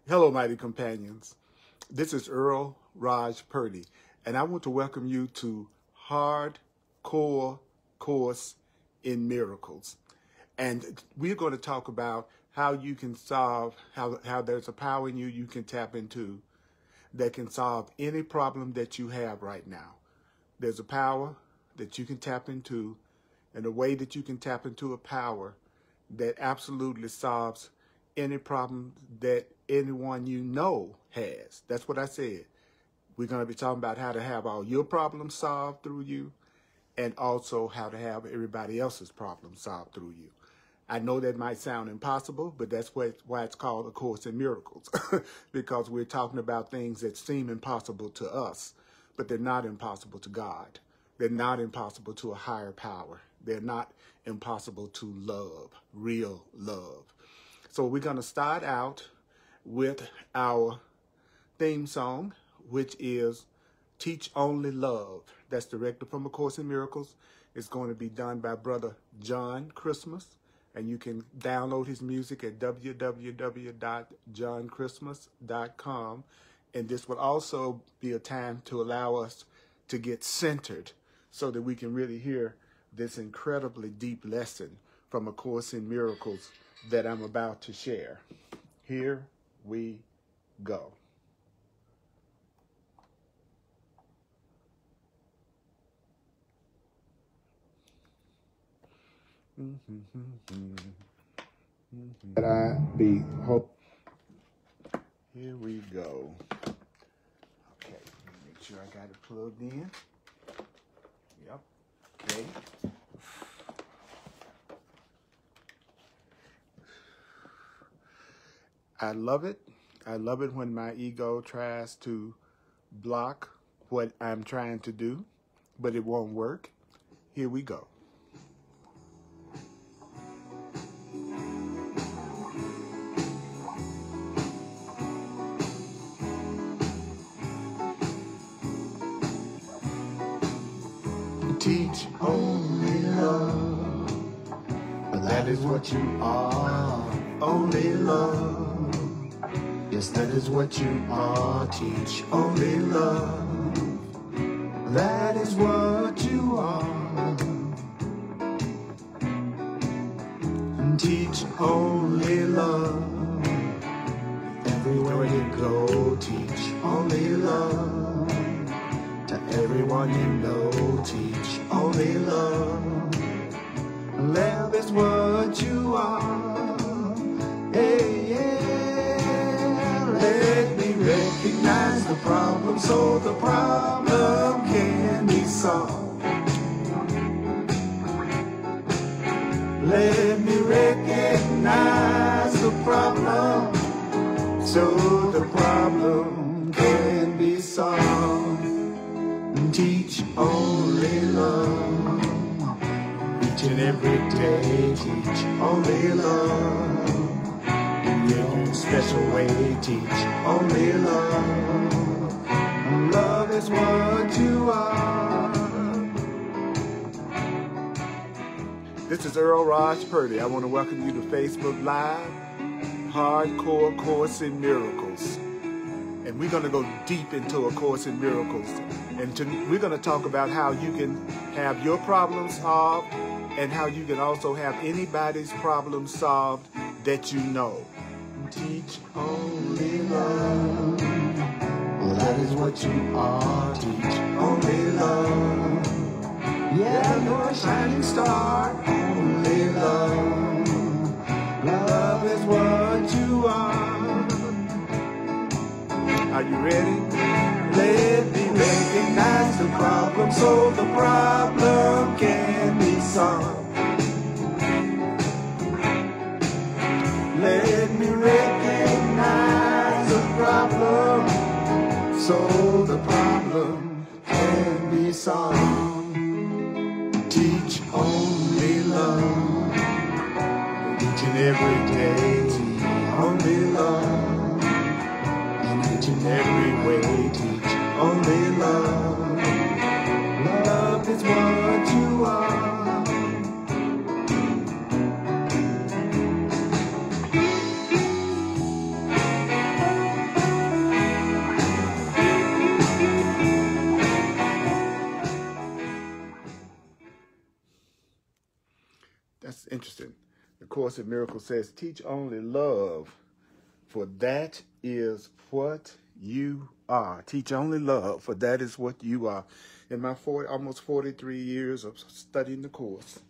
Hello, mighty companions. This is Earl Purdy, and I want to welcome you to Hardcore Course in Miracles. And we're going to talk about how you can solve, how there's a power in you you can tap into that can solve any problem that you have right now. There's a power that you can tap into, and a way that you can tap into a power that absolutely solves any problem that anyone you know has. That's what I said. We're going to be talking about how to have all your problems solved through you, and also how to have everybody else's problems solved through you. I know that might sound impossible, but that's why it's called A Course in Miracles, because we're talking about things that seem impossible to us, but they're not impossible to God. They're not impossible to a higher power. They're not impossible to love, real love. So we're going to start out with our theme song, which is Teach Only Love. That's directly from A Course in Miracles. It's going to be done by Brother John Christmas, and you can download his music at www.johnchristmas.com. And this will also be a time to allow us to get centered so that we can really hear this incredibly deep lesson from A Course in Miracles that I'm about to share. Here we go. That I be hope. Here we go. Okay, make sure I got it plugged in. Yep. Okay. I love it. I love it when my ego tries to block what I'm trying to do, but it won't work. Here we go. Teach only love, that is what you are, only love. Yes, that is what you are, teach only love, that is what you are. And teach only love, everywhere you go, teach only love. To everyone you know, teach only love. Love is what you are. Hey, yeah. Let me recognize the problem so the problem can be solved. Let me recognize the problem so the problem can be solved. Teach only love, each and every day, teach only love. In your special way, teach only love. Love is what you are. This is Earl Purdy. I want to welcome you to Facebook Live, Hardcore Course in Miracles. And we're going to go deep into A Course in Miracles. And we're going to talk about how you can have your problems solved and how you can also have anybody's problem solved that you know. Teach only love. Well, that is what you are. Teach only love. Yeah, you're a shining star. Only love. Love is what you are. Are you ready? Let me recognize the problem so the problem can be solved. Let me recognize the problem so the problem can be solved. Teach only love, each and every day, teach only love. Each and every way, teach only love. Love is what you are. Course in Miracles says, teach only love, for that is what you are. Teach only love, for that is what you are. In my almost 43 years of studying the Course,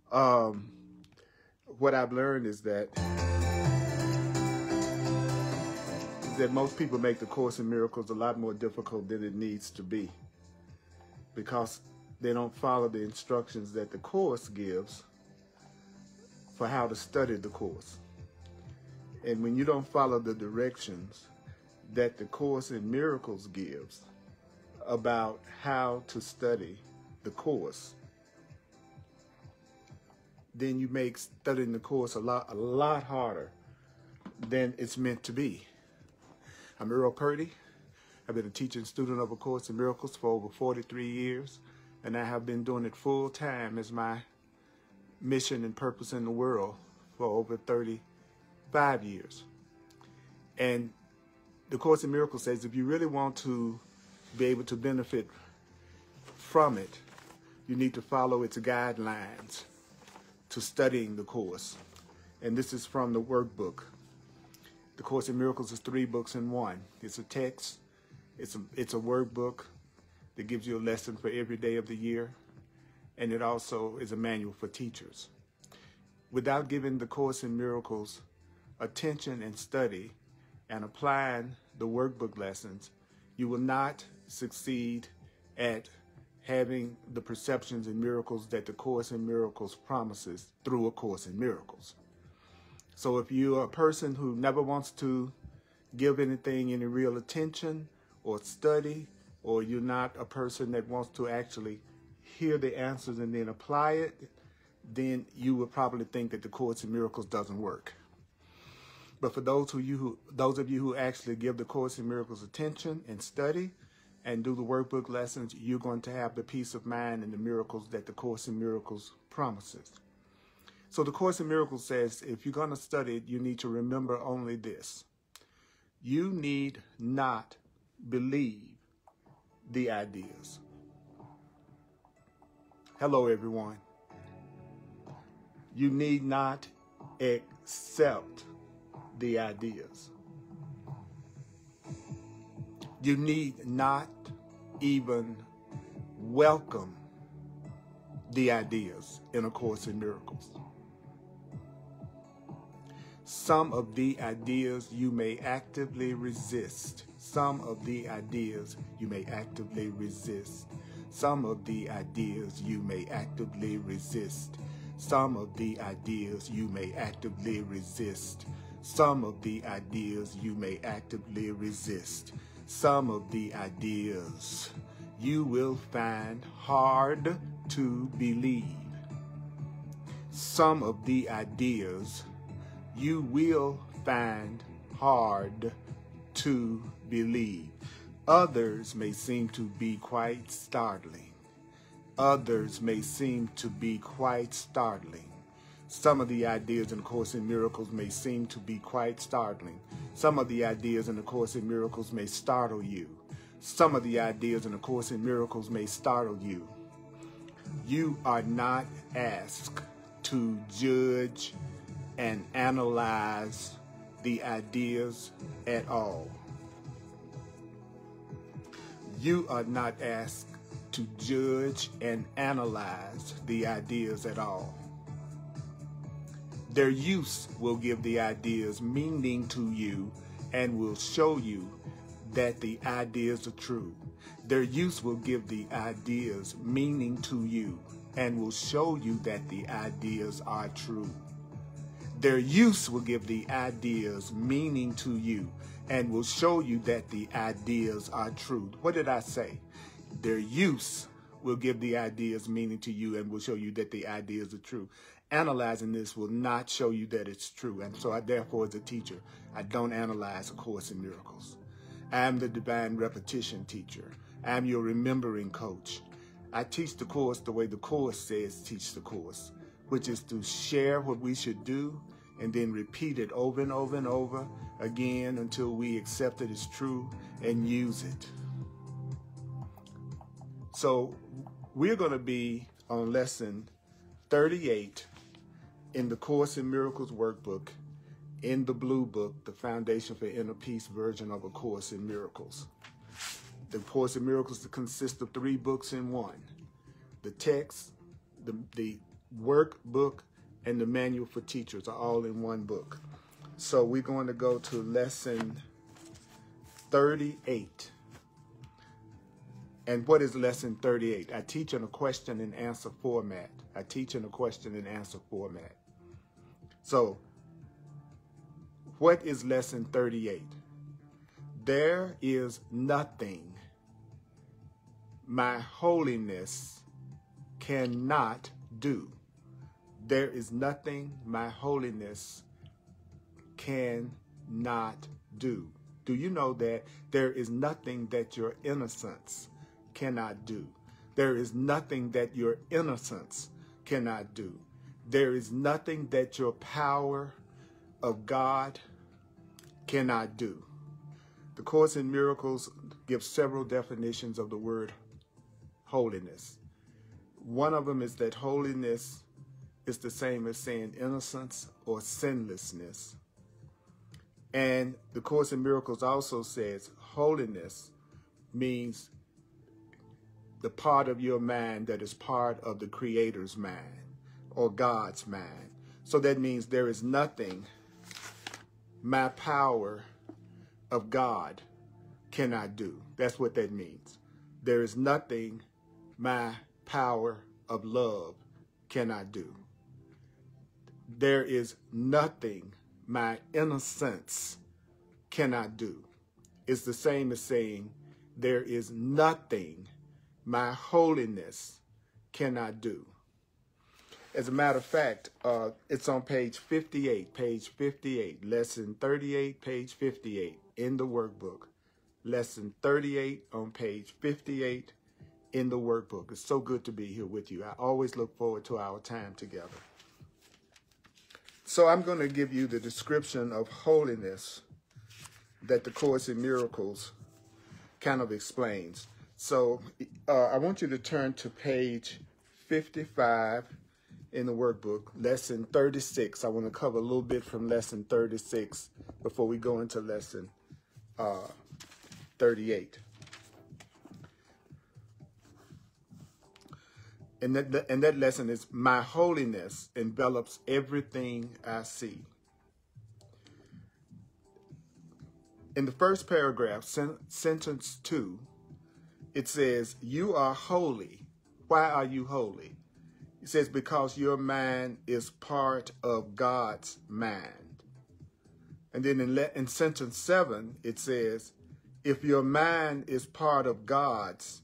what I've learned is that most people make the Course in Miracles a lot more difficult than it needs to be, because they don't follow the instructions that the Course gives for how to study the Course. And when you don't follow the directions that the Course in Miracles gives about how to study the Course, then you make studying the Course a lot harder than it's meant to be. I'm Earl Purdy. I've been a teaching student of A Course in Miracles for over 43 years, and I have been doing it full time as my mission and purpose in the world for over 35 years. And the Course in Miracles says if you really want to be able to benefit from it, you need to follow its guidelines to studying the Course. And this is from the workbook. The Course in Miracles is 3 books in one. It's a text, it's a workbook that gives you a lesson for every day of the year, and it also is a manual for teachers. Without giving the Course in Miracles attention and study and applying the workbook lessons, you will not succeed at having the perceptions and miracles that the Course in Miracles promises through A Course in Miracles. So if you're a person who never wants to give anything any real attention or study, or you're not a person that wants to actually hear the answers and then apply it, then you will probably think that the Course in Miracles doesn't work. But for those of you who actually give the Course in Miracles attention and study and do the workbook lessons, you're going to have the peace of mind and the miracles that the Course in Miracles promises. So the Course in Miracles says if you're going to study it, you need to remember only this. You need not believe the ideas. Hello, everyone. You need not accept the ideas. You need not even welcome the ideas in A Course in Miracles. Some of the ideas you may actively resist. Some of the ideas you may actively resist. Some of the ideas you may actively resist. Some of the ideas you may actively resist. Some of the ideas you may actively resist. Some of the ideas you will find hard to believe. Some of the ideas you will find hard to believe. Others may seem to be quite startling. Others may seem to be quite startling. Some of the ideas in A Course in Miracles may seem to be quite startling. Some of the ideas in A Course in Miracles may startle you. Some of the ideas in A Course in Miracles may startle you. You are not asked to judge and analyze the ideas at all. You are not asked to judge and analyze the ideas at all. Their use will give the ideas meaning to you and will show you that the ideas are true. Their use will give the ideas meaning to you and will show you that the ideas are true. Their use will give the ideas meaning to you and will show you that the ideas are true. What did I say? Their use will give the ideas meaning to you and will show you that the ideas are true. Analyzing this will not show you that it's true. And so therefore, as a teacher, I don't analyze A Course in Miracles. I am the divine repetition teacher. I am your remembering coach. I teach the Course the way the Course says teach the Course, which is to share what we should do and then repeat it over and over and over again until we accept it as true and use it. So we're going to be on lesson 38 in the Course in Miracles workbook, in the blue book, the Foundation for Inner Peace version of A Course in Miracles. The Course in Miracles consists of 3 books in one. The text, the workbook, and the manual for teachers are all in one book. So we're going to go to lesson 38. And what is lesson 38? I teach in a question and answer format. So what is lesson 38? There is nothing my holiness cannot do. There is nothing my holiness cannot do. Do you know that there is nothing that your innocence cannot do? There is nothing that your innocence cannot do. There is nothing that your power of God cannot do. The Course in Miracles gives several definitions of the word holiness. One of them is that holiness is the same as saying innocence or sinlessness. And the Course in Miracles also says holiness means the part of your mind that is part of the Creator's mind or God's mind. So that means there is nothing my power of God cannot do. That's what that means. There is nothing my power of love cannot do. There is nothing my innocence cannot do. It's the same as saying there is nothing my holiness cannot do. As a matter of fact, it's on page 58, lesson 38, page 58 in the workbook. Lesson 38 on page 58 in the workbook. It's so good to be here with you. I always look forward to our time together. So I'm going to give you the description of holiness that the Course in Miracles kind of explains. So I want you to turn to page 55 in the workbook, lesson 36. I want to cover a little bit from lesson 36 before we go into lesson 38. And that lesson is, my holiness envelops everything I see. In the first paragraph, sentence 2, it says, you are holy. Why are you holy? It says, because your mind is part of God's mind. And then in sentence 7, it says, if your mind is part of God's,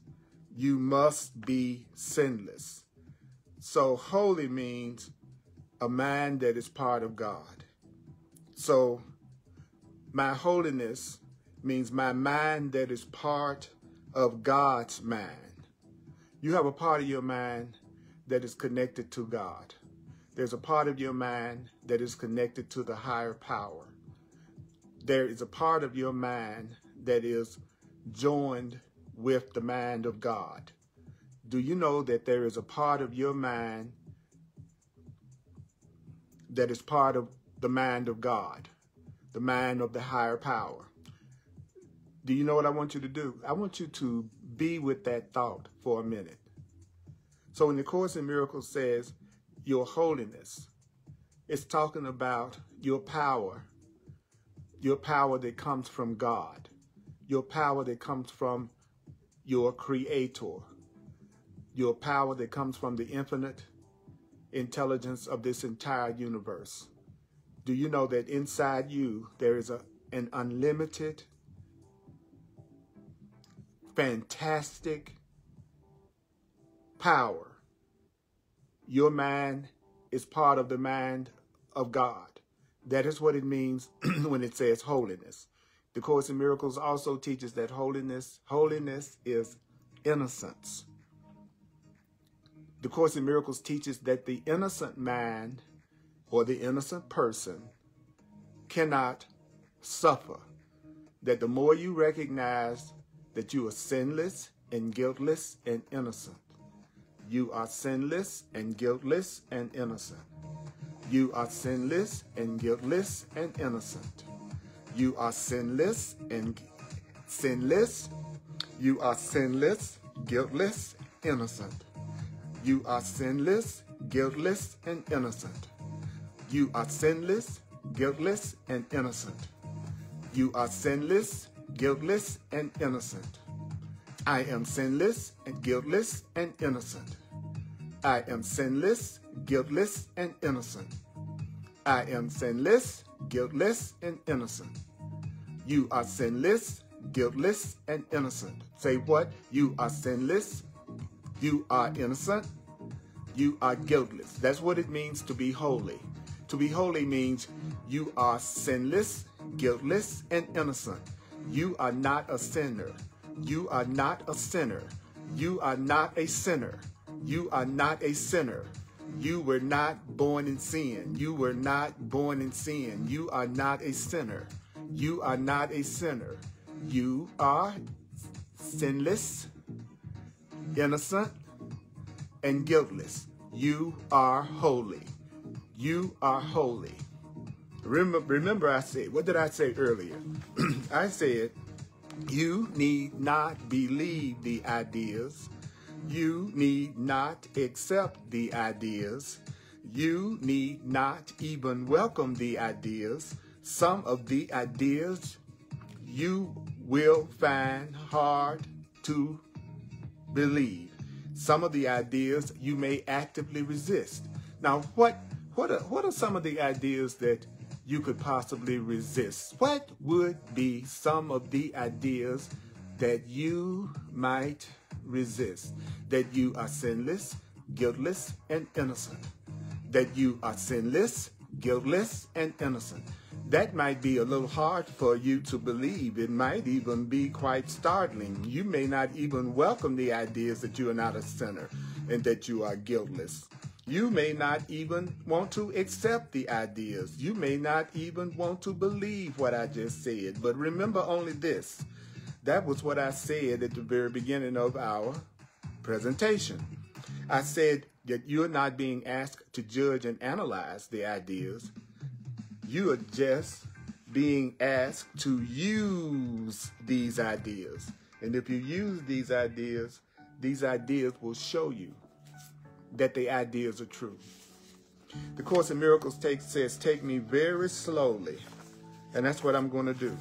you must be sinless. So holy means a mind that is part of God. So my holiness means my mind that is part of God's mind. You have a part of your mind that is connected to God. There's a part of your mind that is connected to the higher power. There is a part of your mind that is joined with the mind of God. Do you know that there is a part of your mind that is part of the mind of God, the mind of the higher power? Do you know what I want you to do? I want you to be with that thought for a minute. So when the Course in Miracles says your holiness, it's talking about your power that comes from God, your power that comes from your Creator, your power that comes from the infinite intelligence of this entire universe. Do you know that inside you there is an unlimited, fantastic power? Your mind is part of the mind of God. That is what it means when it says holiness. The Course in Miracles also teaches that holiness is innocence. The Course in Miracles teaches that the innocent mind or the innocent person cannot suffer. That the more you recognize that you are sinless and guiltless and innocent, you are sinless and guiltless and innocent. You are sinless and guiltless and innocent. You are sinless and sinless. You are sinless, guiltless, innocent. You are sinless, guiltless, and innocent. You are sinless, guiltless, and innocent. You are sinless, guiltless, and innocent. I am sinless and guiltless and innocent. I am sinless, guiltless, and innocent. I am sinless, guiltless, and innocent. You are sinless, guiltless, and innocent. Say what? You are sinless, you are innocent, you are guiltless. That's what it means to be holy. To be holy means you are sinless, guiltless, and innocent. You are not a sinner. You are not a sinner. You are not a sinner. You are not a sinner. You were not born in sin. You were not born in sin. You are not a sinner. You are not a sinner. You are sinless, innocent, and guiltless. You are holy. You are holy. Remember I said, what did I say earlier? I said, you need not believe the ideas. You need not accept the ideas. You need not even welcome the ideas. Some of the ideas you will find hard to believe. Some of the ideas you may actively resist. Now, what are some of the ideas that you could possibly resist? What would be some of the ideas that you might resist? That you are sinless, guiltless, and innocent. That you are sinless, guiltless, and innocent. That might be a little hard for you to believe. It might even be quite startling. You may not even welcome the ideas that you are not a sinner and that you are guiltless. You may not even want to accept the ideas. You may not even want to believe what I just said. But remember only this. That was what I said at the very beginning of our presentation. I said that you're not being asked to judge and analyze the ideas. You are just being asked to use these ideas. And if you use these ideas will show you that the ideas are true. The Course in Miracles says, take me very slowly. And that's what I'm going to do.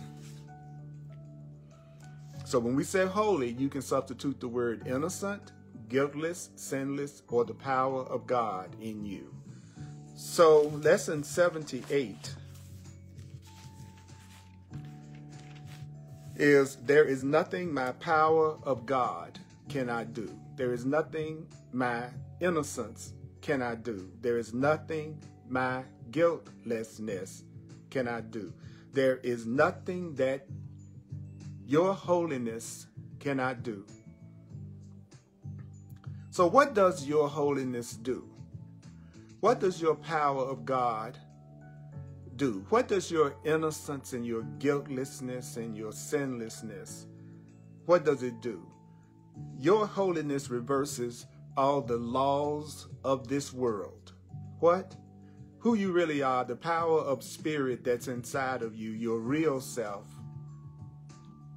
So when we say holy, you can substitute the word innocent, guiltless, sinless, or the power of God in you. So lesson 78 is, there is nothing my power of God cannot do. There is nothing my innocence cannot do. There is nothing my guiltlessness cannot do. There is nothing that your holiness cannot do. So what does your holiness do? What does your power of God do? What does your innocence and your guiltlessness and your sinlessness, what does it do? Your holiness reverses all the laws of this world. What? Who you really are, the power of spirit that's inside of you, your real self,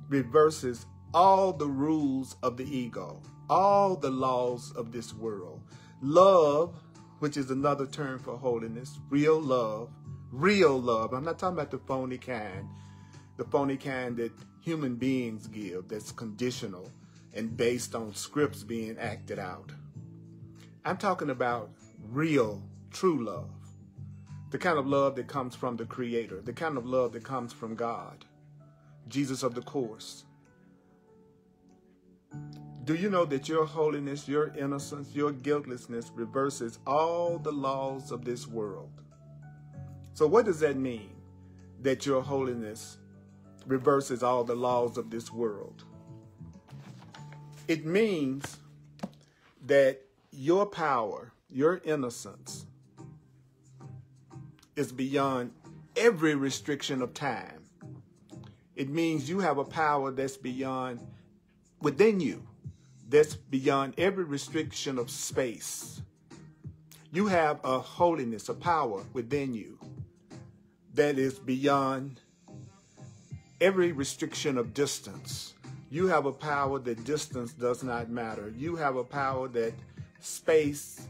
reverses all the rules of the ego, all the laws of this world. Love, which is another term for holiness, real love. I'm not talking about the phony kind that human beings give, that's conditional and based on scripts being acted out. I'm talking about real, true love. The kind of love that comes from the Creator, the kind of love that comes from God, Jesus of the Course. Do you know that your holiness, your innocence, your guiltlessness reverses all the laws of this world? So what does that mean, that your holiness reverses all the laws of this world? It means that your power, your innocence, is beyond every restriction of time. It means you have a power that's beyond, within you, that's beyond every restriction of space. You have a holiness, a power within you that is beyond every restriction of distance. You have a power that distance does not matter. You have a power that space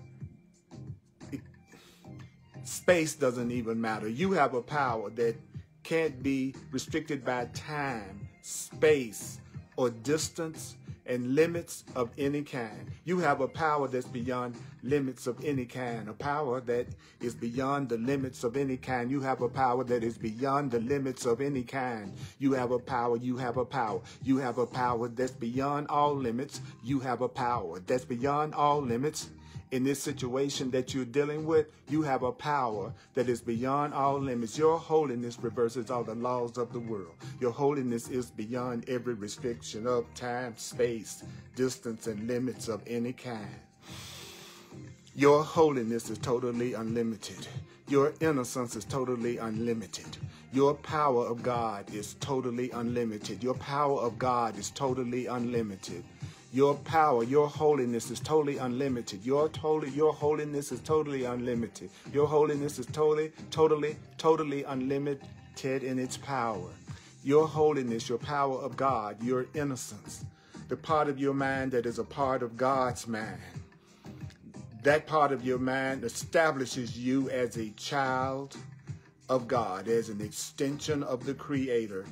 doesn't even matter. You have a power that can't be restricted by time, space, or distance and limits of any kind. You have a power that's beyond limits of any kind, a power that is beyond the limits of any kind. You have a power that is beyond the limits of any kind. You have a power, you have a power. You have a power that's beyond all limits. You have a power that's beyond all limits. In this situation that you're dealing with, you have a power that is beyond all limits. Your holiness reverses all the laws of the world. Your holiness is beyond every restriction of time, space, distance, and limits of any kind. Your holiness is totally unlimited. Your innocence is totally unlimited. Your power of God is totally unlimited. Your power of God is totally unlimited. Your power, your holiness is totally unlimited. Your holiness is totally unlimited. Your holiness is totally unlimited in its power. Your holiness, your power of God, your innocence, the part of your mind that is a part of God's mind. That part of your mind establishes you as a child of God, as an extension of the Creator,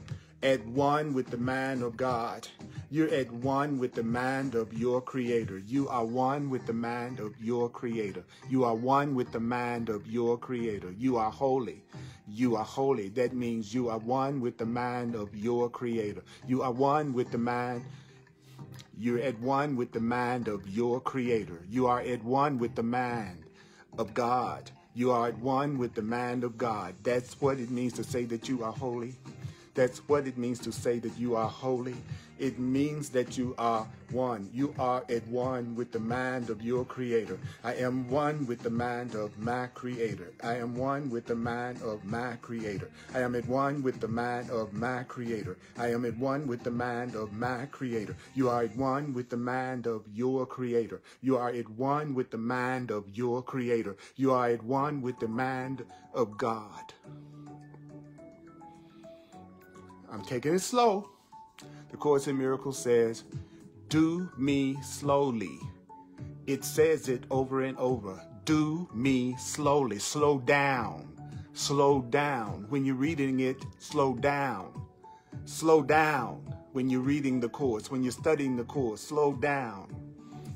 at one with the mind of God. You're at one with the mind of your Creator. You are one with the mind of your Creator. You are one with the mind of your Creator. You are holy. You are holy. That means you are one with the mind of your Creator. You are one with the mind. You're at one with the mind of your Creator. You are at one with the mind of God. You are at one with the mind of God. That's what it means to say that you are holy. That's what it means to say that you are holy. It means that you are one. You are at one with the mind of your Creator. I am one with the mind of my Creator. I am one with the mind of my Creator. I am at one with the mind of my Creator. I am at one with the mind of my Creator. You are at one with the mind of your Creator. You are at one with the mind of your Creator. You are at one with the mind of God. I'm taking it slow. The Course in Miracles says, do me slowly. It says it over and over. Do me slowly. Slow down. Slow down. When you're reading it, slow down. Slow down when you're reading the Course. When you're studying the Course, slow down.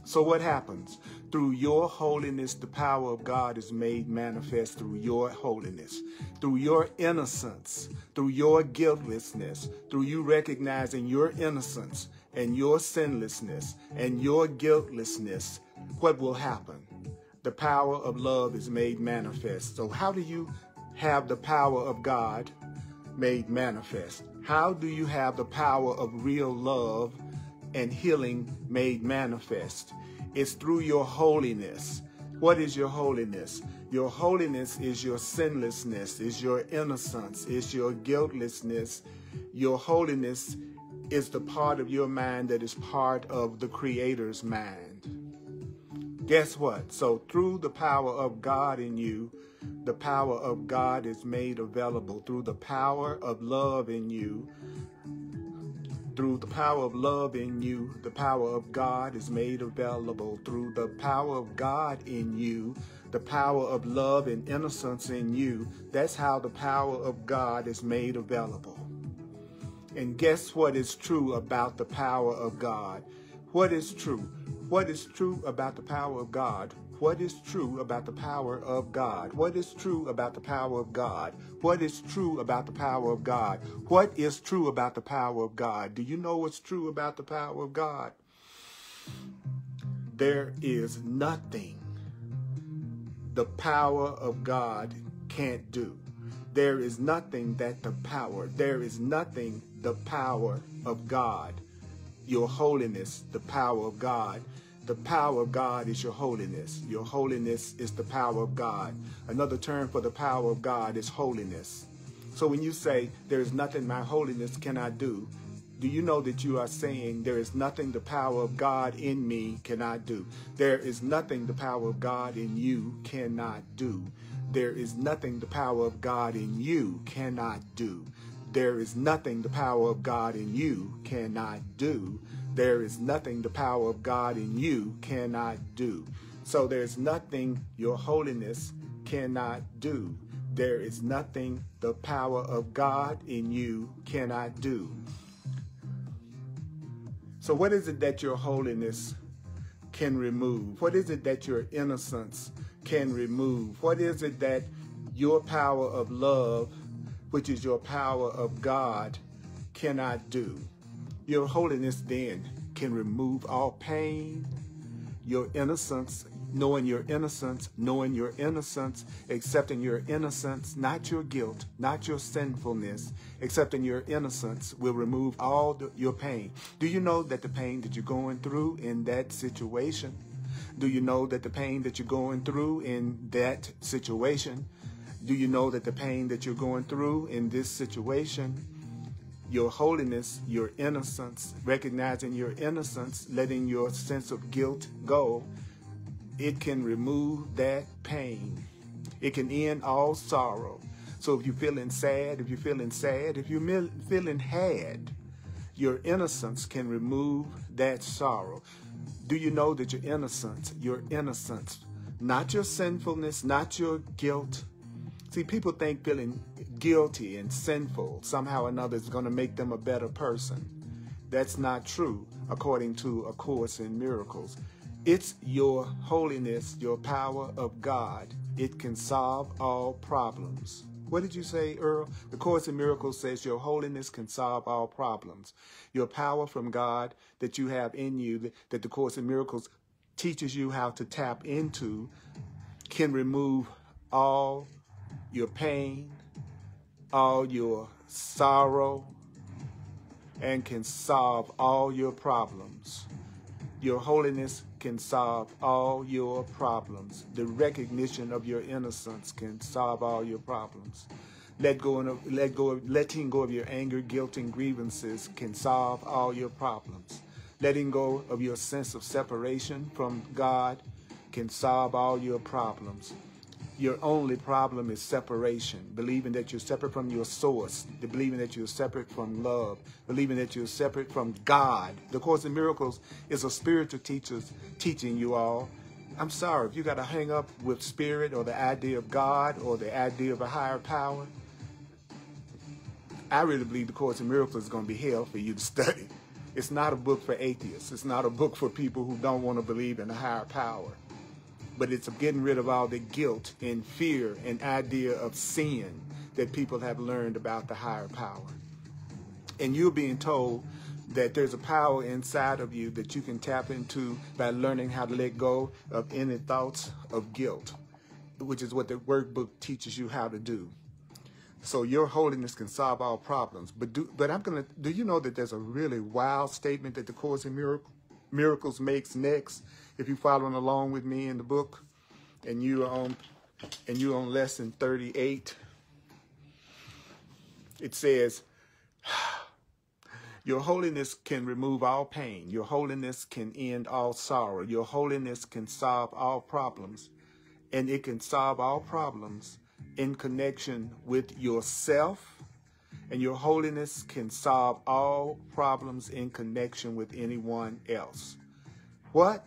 So what happens? Through your holiness, the power of God is made manifest through your holiness, through your innocence, through your guiltlessness, through you recognizing your innocence and your sinlessness and your guiltlessness. What will happen? The power of love is made manifest. So how do you have the power of God made manifest? How do you have the power of real love and healing made manifest? It's through your holiness. What is your holiness? Your holiness is your sinlessness, is your innocence, is your guiltlessness. Your holiness is the part of your mind that is part of the Creator's mind. Guess what? So through the power of God in you, the power of God is made available. Through the power of love in you, through the power of love in you, the power of God is made available. Through the power of God in you, the power of love and innocence in you, that's how the power of God is made available. And guess what is true about the power of God? What is true? What is true about the power of God? What is true about the power of God? What is true about the power of God? What is true about the power of God? What is true about the power of God? Do you know what's true about the power of God? There is nothing the power of God can't do. There is nothing that there is nothing the power of God, your holiness, the power of God. The power of God is your holiness. Your holiness is the power of God. Another term for the power of God is holiness. So when you say, there is nothing my holiness cannot do, Do you know that you are saying there is nothing the power of God in me cannot do? There is nothing the power of God in you cannot do. There is nothing the power of God in you cannot do. There is nothing the power of God in you cannot do. There is nothing the power of God in you cannot do. So there's nothing your holiness cannot do. There is nothing the power of God in you cannot do. So what is it that your holiness can remove? What is it that your innocence can remove? What is it that your power of love, which is your power of God, cannot do? Your holiness then can remove all pain, your innocence, knowing your innocence, accepting your innocence, not your guilt, not your sinfulness, accepting your innocence will remove all your pain. Do you know that the pain that you're going through in that situation? Do you know that the pain that you're going through in that situation? Do you know that the pain that you're going through in this situation, your holiness, your innocence, recognizing your innocence, letting your sense of guilt go, it can remove that pain. It can end all sorrow. So if you're feeling sad, if you're feeling had, your innocence can remove that sorrow. Do you know that your innocence, not your sinfulness, not your guilt. See, people think feeling guilty and sinful somehow or another is going to make them a better person. That's not true, according to A Course in Miracles. It's your holiness, your power of God. It can solve all problems. What did you say, Earl? The Course in Miracles says your holiness can solve all problems. Your power from God that you have in you, that the Course in Miracles teaches you how to tap into, can remove all your pain, all your sorrow, and can solve all your problems. Your holiness can solve all your problems. The recognition of your innocence can solve all your problems. Letting go of your anger, guilt, and grievances can solve all your problems. Letting go of your sense of separation from God can solve all your problems. Your only problem is separation, believing that you're separate from your source, believing that you're separate from love, believing that you're separate from God. The Course in Miracles is a spiritual teacher teaching you all. I'm sorry, if you got to hang up with spirit or the idea of God or the idea of a higher power, I really believe the Course in Miracles is going to be hell for you to study. It's not a book for atheists. It's not a book for people who don't want to believe in a higher power. But it's getting rid of all the guilt and fear and idea of sin that people have learned about the higher power. And you're being told that there's a power inside of you that you can tap into by learning how to let go of any thoughts of guilt, which is what the workbook teaches you how to do. So your holiness can solve all problems. But do you know that there's a really wild statement that the Course in Miracles makes next? If you're following along with me in the book, and you're on lesson 38, it says, your holiness can remove all pain. Your holiness can end all sorrow. Your holiness can solve all problems. And it can solve all problems in connection with yourself. And your holiness can solve all problems in connection with anyone else. What?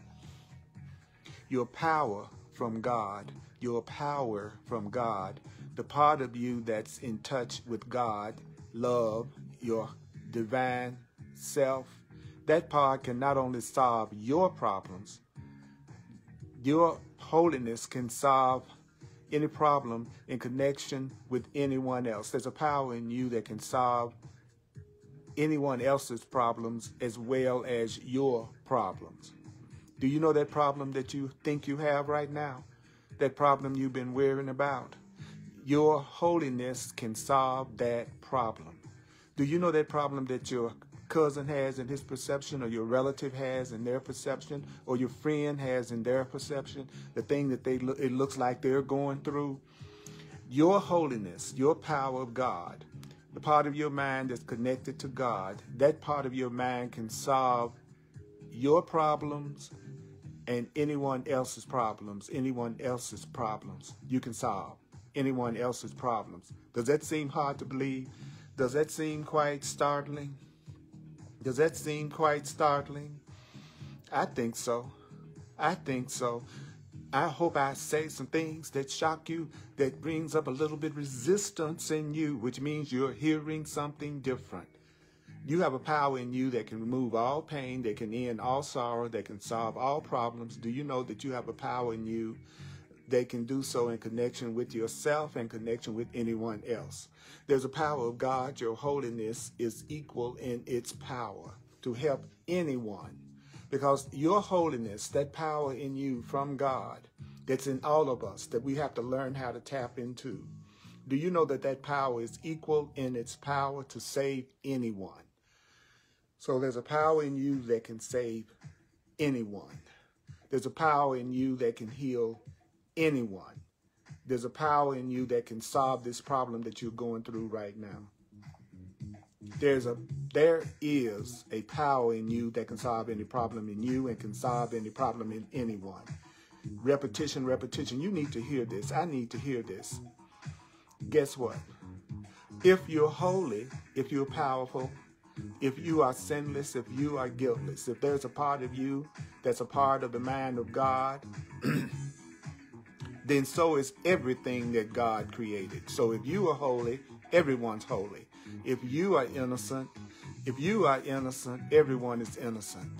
Your power from God, your power from God, the part of you that's in touch with God, love, your divine self, that part can not only solve your problems, your holiness can solve any problem in connection with anyone else. There's a power in you that can solve anyone else's problems as well as your problems. Do you know that problem that you think you have right now? That problem you've been worrying about? Your holiness can solve that problem. Do you know that problem that your cousin has in his perception, or your relative has in their perception, or your friend has in their perception? The thing that it looks like they're going through? Your holiness, your power of God, the part of your mind that's connected to God, that part of your mind can solve your problems and anyone else's problems. You can solve anyone else's problems. Does that seem hard to believe? Does that seem quite startling? Does that seem quite startling? I think so. I think so. I hope I say some things that shock you, that brings up a little bit resistance in you, which means you're hearing something different. You have a power in you that can remove all pain, that can end all sorrow, that can solve all problems. Do you know that you have a power in you that can do so in connection with yourself and connection with anyone else? There's a power of God. Your holiness is equal in its power to help anyone. Because your holiness, that power in you from God, that's in all of us, that we have to learn how to tap into. Do you know that that power is equal in its power to save anyone? So there's a power in you that can save anyone. There's a power in you that can heal anyone. There's a power in you that can solve this problem that you're going through right now. There is a power in you that can solve any problem in you and can solve any problem in anyone. Repetition, repetition. You need to hear this. I need to hear this. Guess what? If you're holy, if you're powerful, if you are sinless, if you are guiltless, if there's a part of you that's a part of the mind of God, then so is everything that God created. So if you are holy, everyone's holy. If you are innocent, everyone is innocent.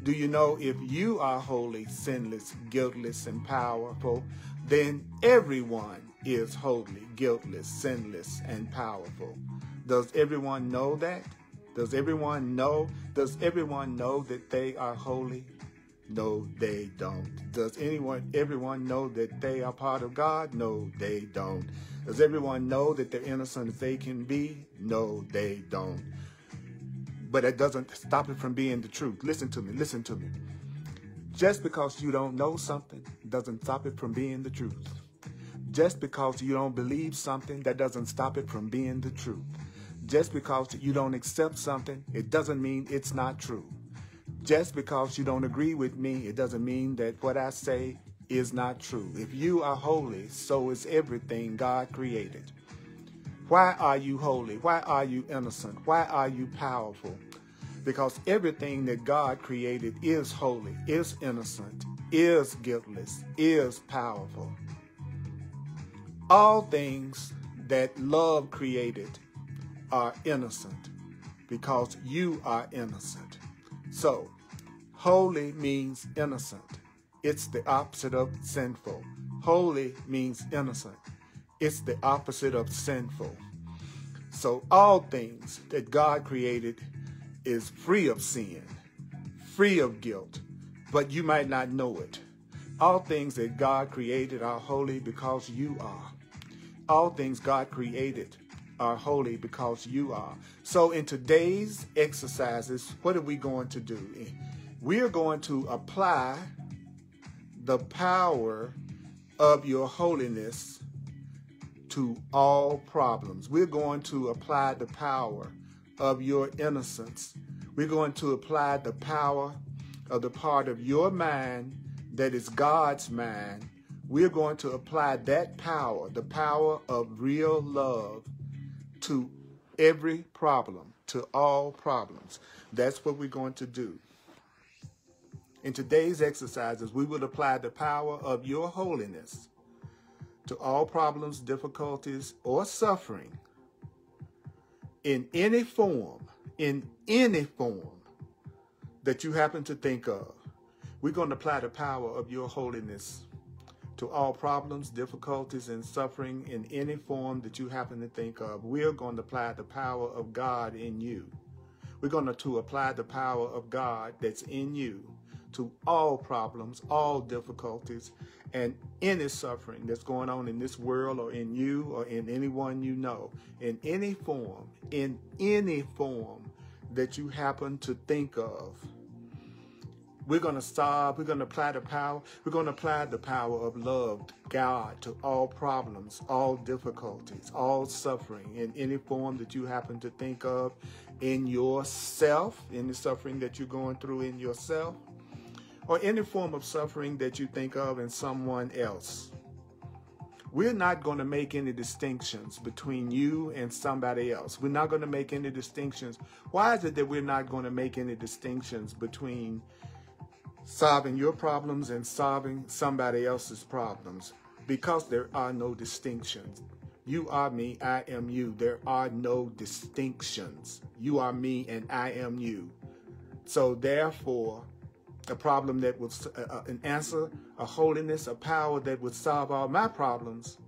Do you know if you are holy, sinless, guiltless, and powerful, then everyone is holy, guiltless, sinless, and powerful. Does everyone know that? Does everyone know that they are holy? No, they don't. Does everyone know that they are part of God? No, they don't. Does everyone know that they're innocent as they can be? No, they don't. But it doesn't stop it from being the truth. Listen to me, listen to me. Just because you don't know something doesn't stop it from being the truth. Just because you don't believe something, that doesn't stop it from being the truth. Just because you don't accept something, it doesn't mean it's not true. Just because you don't agree with me, it doesn't mean that what I say is not true. If you are holy, so is everything God created. Why are you holy? Why are you innocent? Why are you powerful? Because everything that God created is holy, is innocent, is guiltless, is powerful. All things that love created are innocent because you are innocent. So, holy means innocent. It's the opposite of sinful. Holy means innocent. It's the opposite of sinful. So all things that God created is free of sin, free of guilt, but you might not know it. All things that God created are holy because you are. All things God created are holy because you are. So in today's exercises, what are we going to do? We are going to apply the power of your holiness to all problems. We're going to apply the power of your innocence. We're going to apply the power of the part of your mind that is God's mind. We're going to apply that power, the power of real love, to every problem, to all problems. That's what we're going to do. In today's exercises, we will apply the power of your holiness to all problems, difficulties, or suffering in any form that you happen to think of. We're going to apply the power of your holiness to all problems, difficulties, and suffering in any form that you happen to think of. We're going to apply the power of God in you. We're going to apply the power of God that's in you to all problems, all difficulties, and any suffering that's going on in this world or in you or in anyone you know, in any form that you happen to think of. We're going to solve, we're going to apply the power, we're going to apply the power of love, God, to all problems, all difficulties, all suffering in any form that you happen to think of in yourself, any suffering that you're going through in yourself, or any form of suffering that you think of in someone else. We're not going to make any distinctions between you and somebody else. We're not going to make any distinctions. Why is it that we're not going to make any distinctions between solving your problems and solving somebody else's problems? Because there are no distinctions. You are me, I am you. There are no distinctions. You are me and I am you. So therefore, a problem that would, an answer, a holiness, a power that would solve all my problems,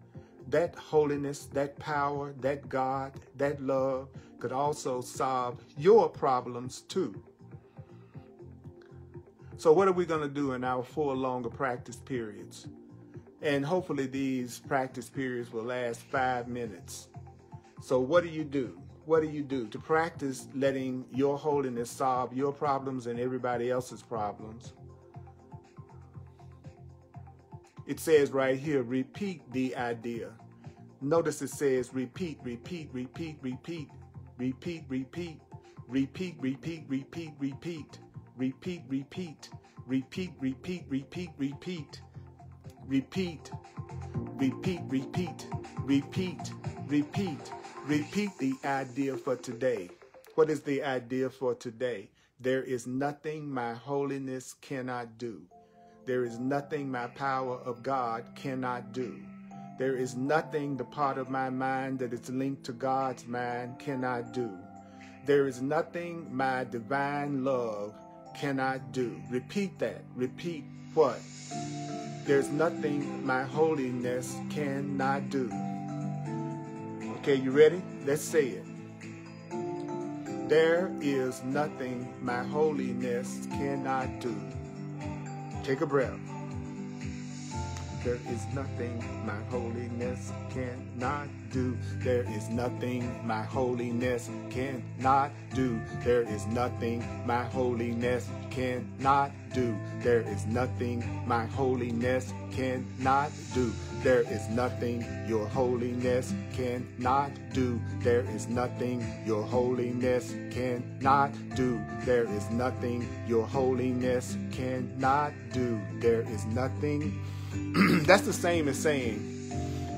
that holiness, that power, that God, that love could also solve your problems too. So what are we going to do in our 4 longer practice periods? And hopefully these practice periods will last 5 minutes. So what do you do? What do you do to practice letting your holiness solve your problems and everybody else's problems? It says right here, repeat the idea. Notice it says repeat, repeat, repeat, repeat, repeat, repeat, repeat, repeat, repeat, repeat. Repeat, repeat, repeat, repeat, repeat, repeat, repeat, repeat, repeat, repeat, repeat, repeat the idea for today. What is the idea for today? There is nothing my holiness cannot do. There is nothing my power of God cannot do. There is nothing the part of my mind that is linked to God's mind cannot do. There is nothing my divine love cannot do. Repeat that. Repeat what? There's nothing my holiness cannot do. Okay, you ready? Let's say it. There is nothing my holiness cannot do. Take a breath. There is nothing my holiness cannot do. There is nothing my holiness cannot do. There is nothing my holiness cannot do. There is nothing my holiness cannot do. There is nothing your holiness cannot do. There is nothing your holiness cannot do. There is nothing your holiness cannot do. There is nothing. That's the same as saying,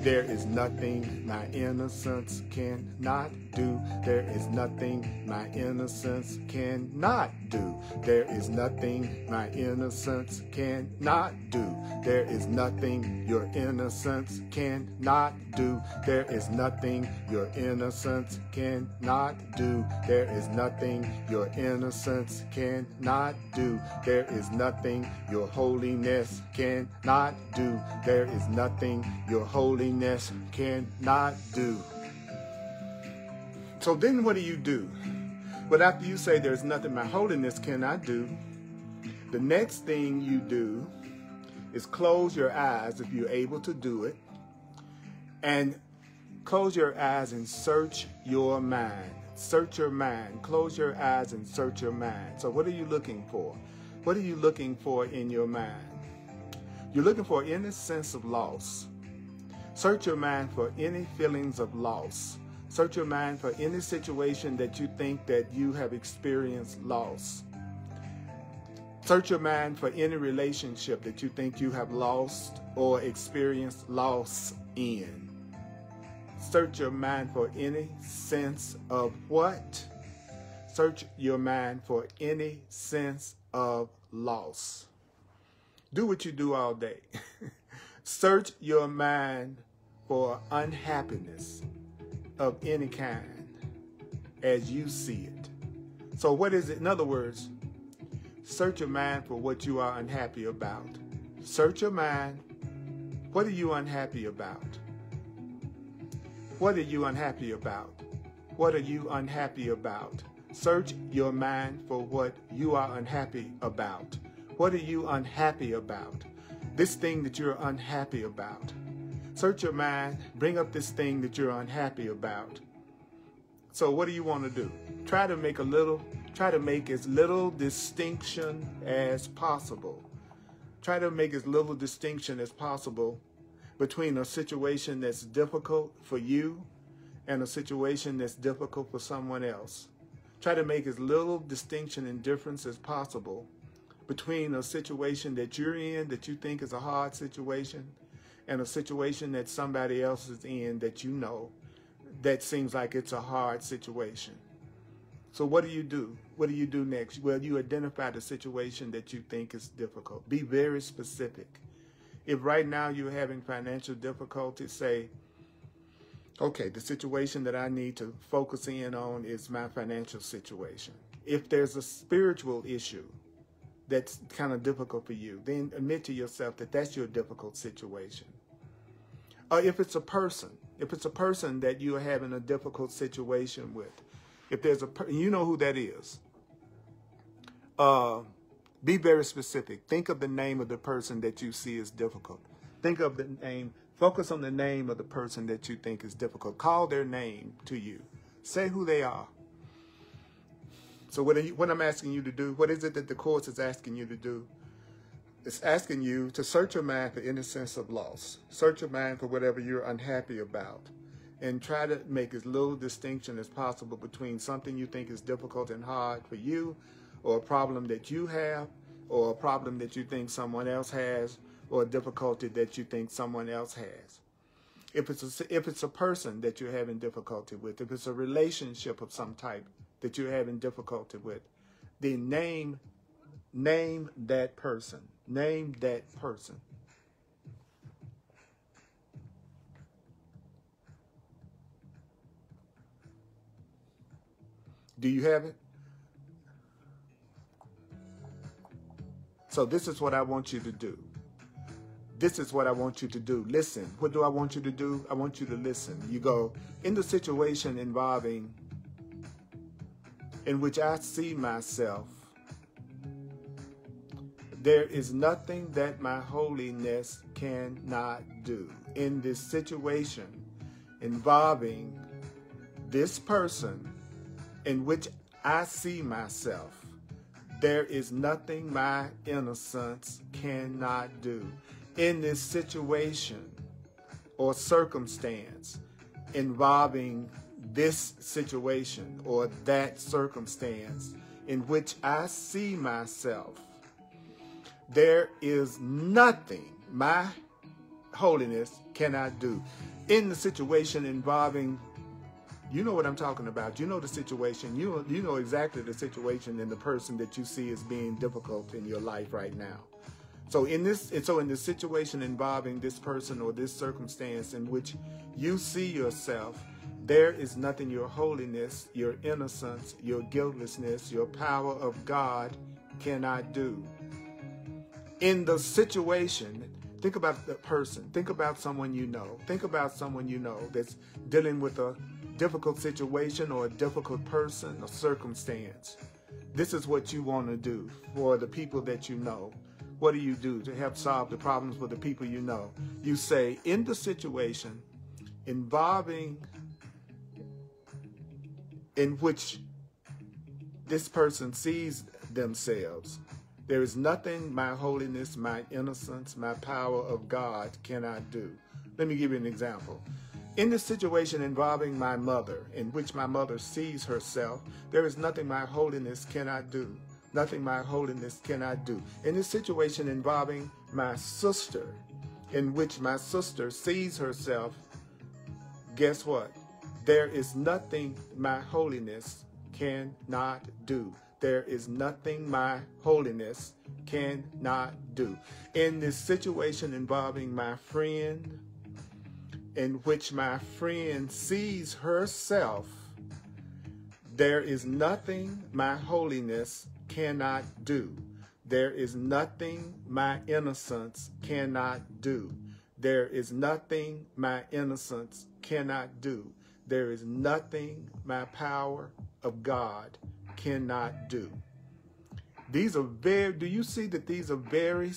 there is nothing my innocence cannot do. There is nothing my innocence cannot do. There is nothing my innocence cannot do. There is nothing your innocence cannot do. There is nothing your innocence cannot do. There is nothing your innocence cannot do. There is nothing your holiness cannot do. There is nothing your holiness cannot do. So then what do? But after you say there's nothing my holiness cannot do, the next thing you do is close your eyes if you're able to do it, and close your eyes and search your mind. Search your mind. Close your eyes and search your mind. So what are you looking for? What are you looking for in your mind? You're looking for any sense of loss. Search your mind for any feelings of loss. Search your mind for any situation that you think that you have experienced loss. Search your mind for any relationship that you think you have lost or experienced loss in. Search your mind for any sense of what? Search your mind for any sense of loss. Do what you do all day. Search your mind for unhappiness of any kind as you see it. So what is it? In other words, search your mind for what you are unhappy about. Search your mind. What are you unhappy about? What are you unhappy about? What are you unhappy about? Search your mind for what you are unhappy about. What are you unhappy about? This thing that you're unhappy about. Search your mind, bring up this thing that you're unhappy about. So what do you want to do? Try to make a little try to make as little distinction as possible. Try to make as little distinction as possible between a situation that's difficult for you and a situation that's difficult for someone else. Try to make as little distinction and difference as possible between a situation that you're in that you think is a hard situation and a situation that somebody else is in that you know that seems like it's a hard situation. So what do you do? What do you do next? Well, you identify the situation that you think is difficult. Be very specific. If right now you're having financial difficulties, say, okay, the situation that I need to focus in on is my financial situation. If there's a spiritual issue that's kind of difficult for you, then admit to yourself that that's your difficult situation. Or if it's a person that you're having a difficult situation with, if there's you know who that is. Be very specific. Think of the name of the person that you see as difficult. Think of the name. Focus on the name of the person that you think is difficult. Call their name to you. Say who they are. So what I'm asking you to do, what is it that the course is asking you to do? It's asking you to search your mind for any sense of loss. Search your mind for whatever you're unhappy about. And try to make as little distinction as possible between something you think is difficult and hard for you, or a problem that you have, or a problem that you think someone else has, or a difficulty that you think someone else has. If it's a person that you're having difficulty with, if it's a relationship of some type that you're having difficulty with, then name that person. Name that person. Do you have it? So this is what I want you to do. This is what I want you to do. Listen. What do I want you to do? I want you to listen. You go, in the situation involving, in which I see myself, there is nothing that my holiness cannot do. In this situation involving this person in which I see myself, there is nothing my innocence cannot do. In this situation or circumstance involving this situation or that circumstance in which I see myself, there is nothing my holiness cannot do. In the situation involving, you know what I'm talking about. You know the situation. You know exactly the situation and the person that you see as being difficult in your life right now. So in the situation involving this person or this circumstance in which you see yourself, there is nothing your holiness, your innocence, your guiltlessness, your power of God cannot do. In the situation, think about the person. Think about someone you know. Think about someone you know that's dealing with a difficult situation or a difficult person or circumstance. This is what you want to do for the people that you know. What do you do to help solve the problems for the people you know? You say, in the situation involving, in which this person sees themselves, there is nothing my holiness, my innocence, my power of God cannot do. Let me give you an example. In the situation involving my mother, in which my mother sees herself, there is nothing my holiness cannot do. Nothing my holiness cannot do. In this situation involving my sister, in which my sister sees herself, guess what? There is nothing my holiness cannot do. There is nothing my holiness cannot do. In this situation involving my friend, in which my friend sees herself, there is nothing my holiness cannot do. There is nothing my innocence cannot do. There is nothing my innocence cannot do. There is nothing my power of God cannot do. These are do you see that these are very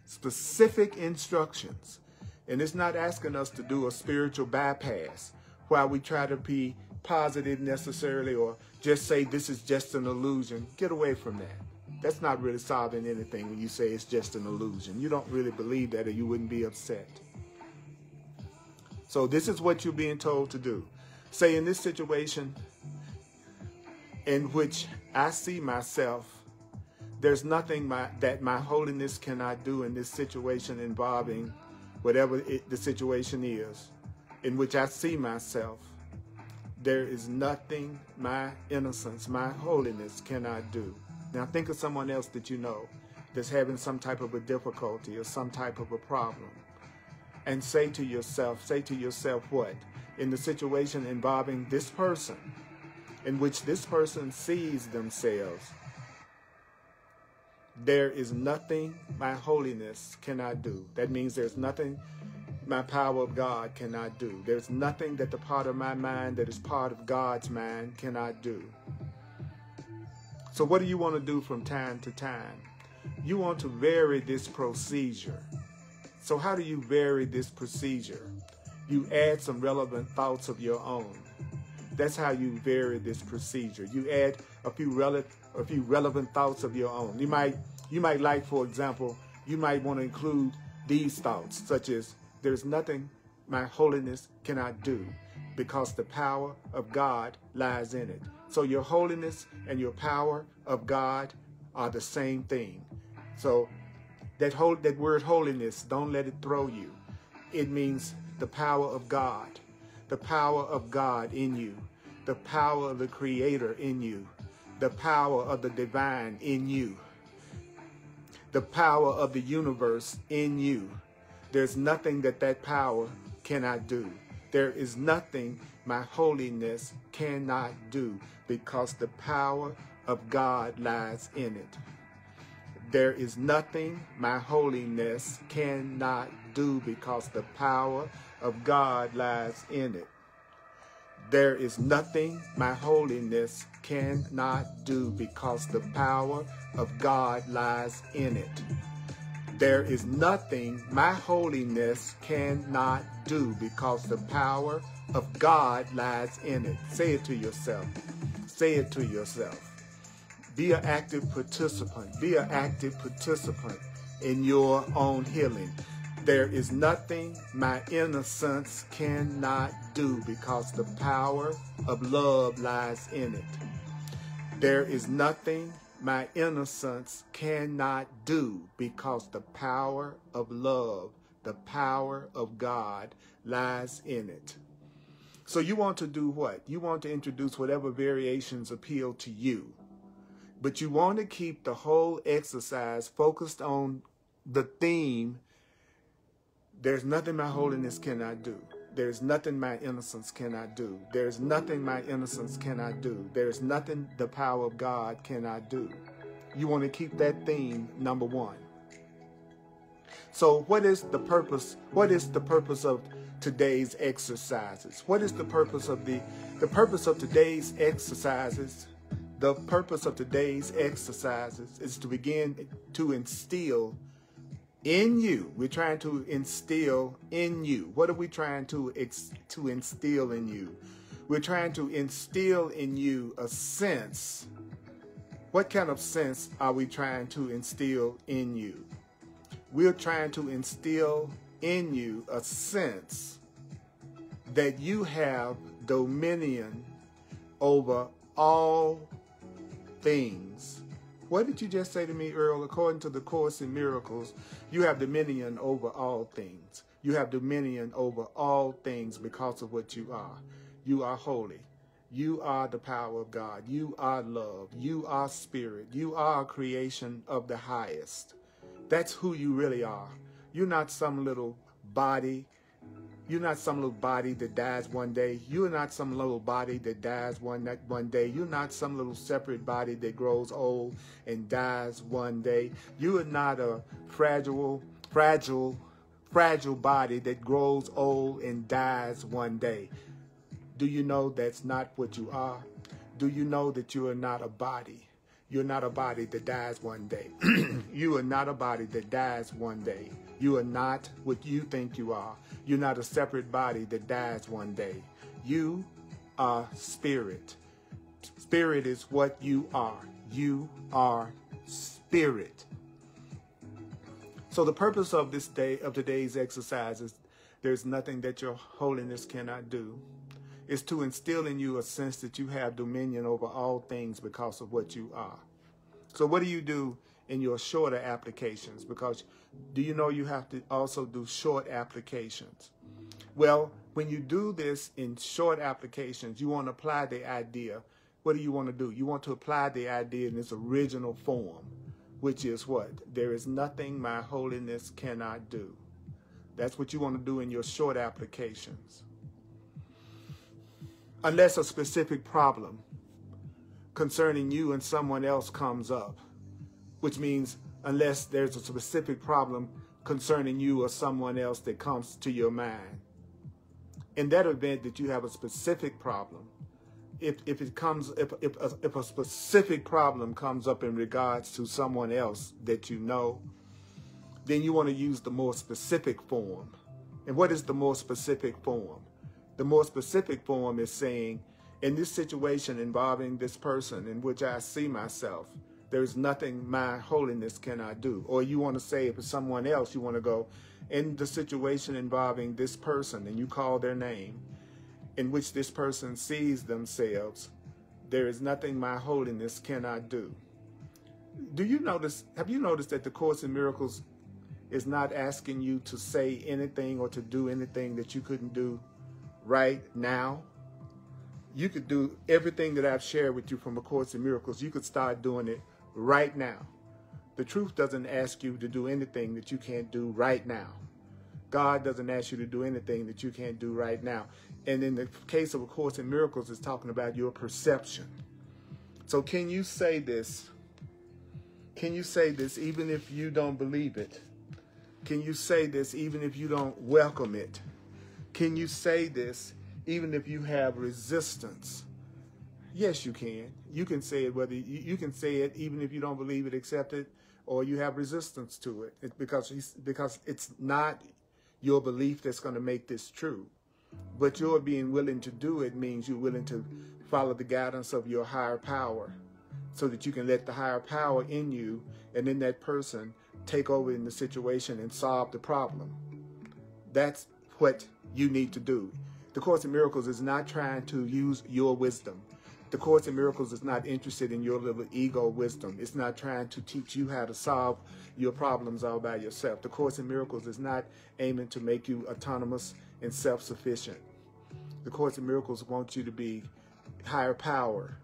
specific instructions? And it's not asking us to do a spiritual bypass while we try to be positive necessarily, or just say this is just an illusion. Get away from that. That's not really solving anything when you say it's just an illusion. You don't really believe that, or you wouldn't be upset. So this is what you're being told to do. Say, in this situation in which I see myself, there's nothing that my holiness cannot do in this situation involving whatever the situation is, in which I see myself. There is nothing my innocence, my holiness cannot do. Now think of someone else that you know that's having some type of a difficulty or some type of a problem. And say to yourself what? In the situation involving this person, in which this person sees themselves, there is nothing my holiness cannot do. That means there's nothing my power of God cannot do. There's nothing that the part of my mind that is part of God's mind cannot do. So what do you want to do from time to time? You want to vary this procedure. So how do you vary this procedure? You add some relevant thoughts of your own. That's how you vary this procedure. You add a few relevant thoughts of your own. You might like, for example, you might want to include these thoughts, such as, there's nothing my holiness cannot do, because the power of God lies in it. So your holiness and your power of God are the same thing. So that word holiness, don't let it throw you. It means the power of God in you, the power of the Creator in you, the power of the divine in you, the power of the universe in you. There's nothing that power cannot do. There is nothing my holiness cannot do, because the power of God lies in it. There is nothing my holiness cannot do, because the power of God lies in it. There is nothing my holiness cannot do, because the power of God lies in it. There is nothing my holiness cannot do, because the power of God lies in it. Say it to yourself. Say it to yourself. Be an active participant. Be an active participant in your own healing. There is nothing my innocence cannot do, because the power of love lies in it. There is nothing my innocence cannot do, because the power of love, the power of God lies in it. So you want to do what? You want to introduce whatever variations appeal to you. But you want to keep the whole exercise focused on the theme, there's nothing my holiness cannot do. There's nothing my innocence cannot do. There's nothing my innocence cannot do. There's nothing the power of God cannot do. You want to keep that theme number one. So what is the purpose? What is the purpose of today's exercises? What is the purpose of the purpose of today's exercises? The purpose of today's exercises is to begin to instill in you. We're trying to instill in you. What are we trying to instill in you? We're trying to instill in you a sense. What kind of sense are we trying to instill in you? We're trying to instill in you a sense that you have dominion over all things. What did you just say to me, Earl? According to the Course in Miracles, you have dominion over all things. You have dominion over all things because of what you are. You are holy. You are the power of God. You are love. You are spirit. You are a creation of the highest. That's who you really are. You're not some little body. You're not some little body that dies one day. You're not some little body that dies one day. You're not some little separate body that grows old and dies one day. You are not a fragile body that grows old and dies one day. Do you know that's not what you are? Do you know that you are not a body? You're not a body that dies one day. You are not a body that dies one day. You are not what you think you are. You're not a separate body that dies one day. You are spirit. Spirit is what you are. You are spirit. So the purpose of this day, of today's exercise, is there's nothing that your holiness cannot do. It's to instill in you a sense that you have dominion over all things because of what you are. So what do you do in your shorter applications? Because do you know you have to also do short applications? Well, when you do this in short applications, you want to apply the idea. What do you want to do? You want to apply the idea in its original form, which is what? There is nothing my holiness cannot do. That's what you want to do in your short applications. Unless a specific problem concerning you and someone else comes up, which means unless there's a specific problem concerning you or someone else that comes to your mind. In that event that you have a specific problem, if a specific problem comes up in regards to someone else that you know, then you want to use the more specific form. And what is the more specific form? The more specific form is saying, in this situation involving this person in which I see myself, there is nothing my holiness cannot do. Or you want to say, if it's someone else, you want to go, in the situation involving this person, and you call their name, in which this person sees themselves, there is nothing my holiness cannot do. Do you notice, have you noticed that the Course in Miracles is not asking you to say anything or to do anything that you couldn't do right now? You could do everything that I've shared with you from A Course in Miracles. You could start doing it right now. The truth doesn't ask you to do anything that you can't do right now. God doesn't ask you to do anything that you can't do right now. And in the case of A Course in Miracles, it's talking about your perception. So can you say this? Can you say this even if you don't believe it? Can you say this even if you don't welcome it? Can you say this even if you have resistance? Yes, you can. You can say it whether you can say it even if you don't believe it, accept it, or you have resistance to it. Because it's not your belief that's going to make this true. But your being willing to do it means you're willing to follow the guidance of your higher power, so that you can let the higher power in you and in that person take over in the situation and solve the problem. That's what you need to do. The Course in Miracles is not trying to use your wisdom. The Course in Miracles is not interested in your little ego wisdom. It's not trying to teach you how to solve your problems all by yourself. The Course in Miracles is not aiming to make you autonomous and self-sufficient. The Course in Miracles wants you to be higher power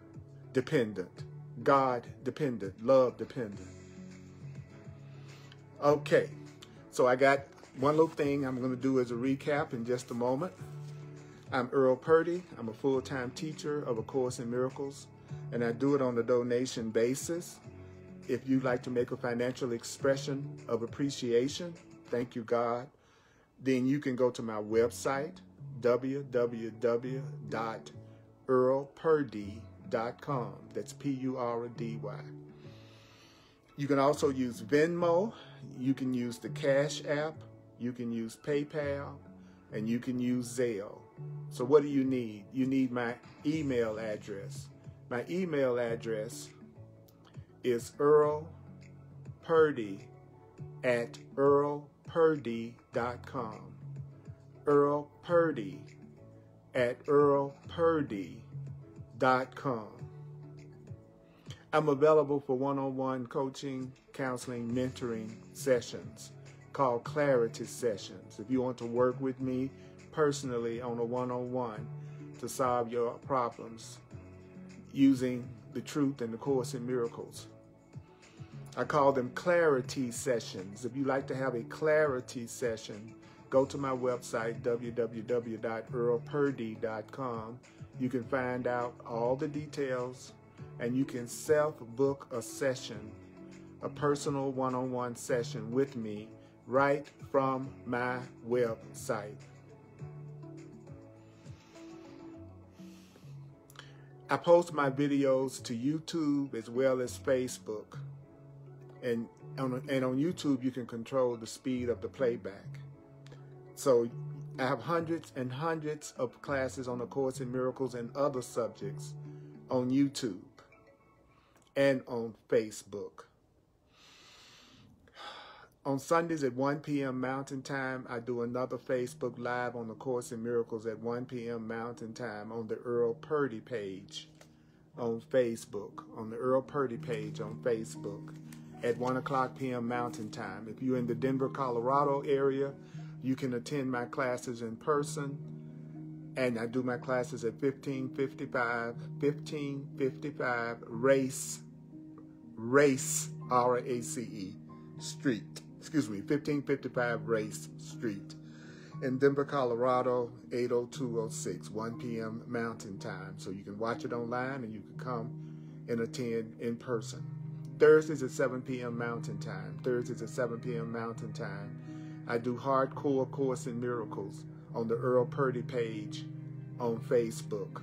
dependent, God dependent, love dependent. Okay, so I got one little thing I'm going to do as a recap in just a moment. I'm Earl Purdy. I'm a full-time teacher of A Course in Miracles, and I do it on a donation basis. If you'd like to make a financial expression of appreciation, thank you, God, then you can go to my website, www.earlpurdy.com. That's P-U-R-D-Y. You can also use Venmo. You can use the Cash App. You can use PayPal, and you can use Zelle. So what do you need? You need my email address. My email address is earlpurdy@earlpurdy.com. earlpurdy@earlpurdy.com. I'm available for one-on-one coaching, counseling, mentoring sessions called Clarity Sessions. If you want to work with me personally on a one-on-one to solve your problems using the truth and the Course in Miracles. I call them clarity sessions. If you like to have a clarity session, go to my website, www.earlpurdy.com. You can find out all the details, and you can self-book a session, a personal one-on-one session with me right from my website. I post my videos to YouTube as well as Facebook. And on YouTube, you can control the speed of the playback. So I have hundreds and hundreds of classes on A Course in Miracles and other subjects on YouTube and on Facebook. On Sundays at 1 p.m. Mountain Time, I do another Facebook Live on A Course in Miracles at 1 p.m. Mountain Time on the Earl Purdy page on Facebook, on the Earl Purdy page on Facebook at 1 o'clock p.m. Mountain Time. If you're in the Denver, Colorado area, you can attend my classes in person, and I do my classes at 1555 Race, R-A-C-E, Street. 1555 Race Street in Denver, Colorado, 80206, 1 p.m. Mountain Time. So you can watch it online and you can come and attend in person. Thursdays at 7 p.m. Mountain Time. Thursdays at 7 p.m. Mountain Time. I do Hardcore Course in Miracles on the Earl Purdy page on Facebook.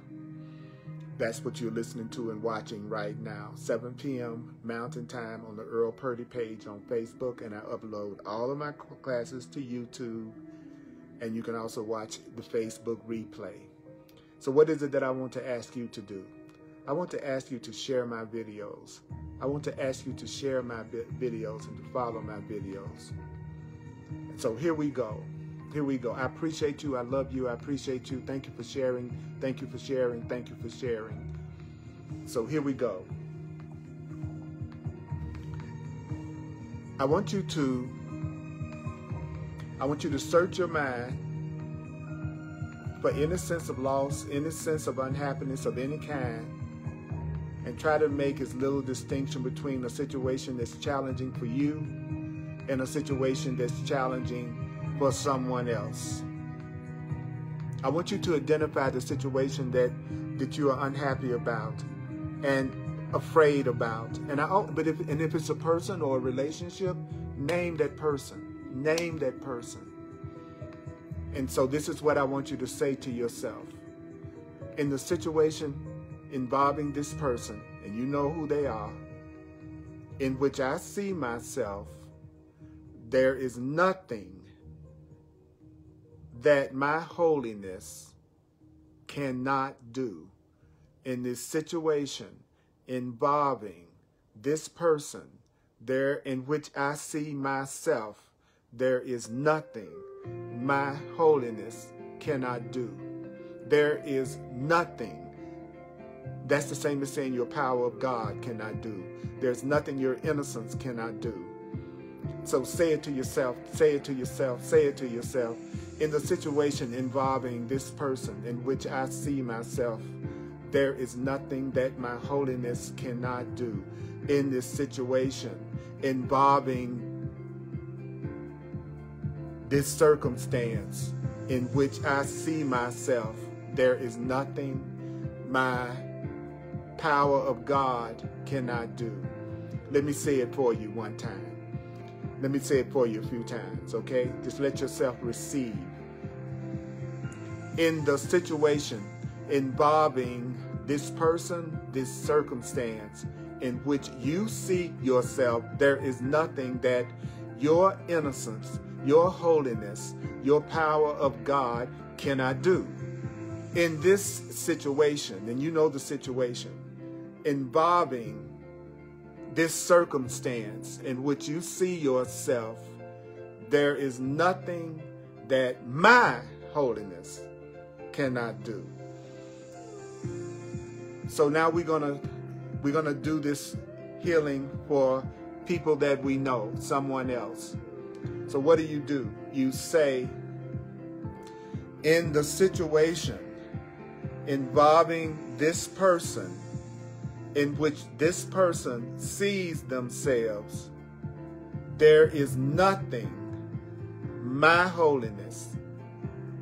That's what you're listening to and watching right now. 7 p.m. Mountain Time on the Earl Purdy page on Facebook, and I upload all of my classes to YouTube, and you can also watch the Facebook replay. So what is it that I want to ask you to do? I want to ask you to share my videos. I want to ask you to share my videos and to follow my videos. So here we go. Here we go. I appreciate you. I love you. I appreciate you. Thank you for sharing. Thank you for sharing. Thank you for sharing. So here we go. I want you to search your mind for any sense of loss, any sense of unhappiness of any kind, and try to make as little distinction between a situation that's challenging for you and a situation that's challenging for someone else. I want you to identify the situation that you are unhappy about and afraid about. But if it's a person or a relationship, name that person. Name that person. And so this is what I want you to say to yourself. In the situation involving this person, and you know who they are, in which I see myself, there is nothing that my holiness cannot do. In this situation involving this person, there in which I see myself, there is nothing my holiness cannot do. There is nothing. That's the same as saying your power of God cannot do. There's nothing your innocence cannot do. So say it to yourself, say it to yourself, say it to yourself. In the situation involving this person in which I see myself, there is nothing that my holiness cannot do. In this situation involving this circumstance in which I see myself, there is nothing my power of God cannot do. Let me say it for you one time. Let me say it for you a few times, okay? Just let yourself receive. In the situation involving this person, this circumstance in which you see yourself, there is nothing that your innocence, your holiness, your power of God cannot do. In this situation, and you know the situation, involving this circumstance in which you see yourself, there is nothing that my holiness cannot do. So now we're gonna do this healing for people that we know, someone else. So what do? You say, in the situation involving this person, in which this person sees themselves, there is nothing my holiness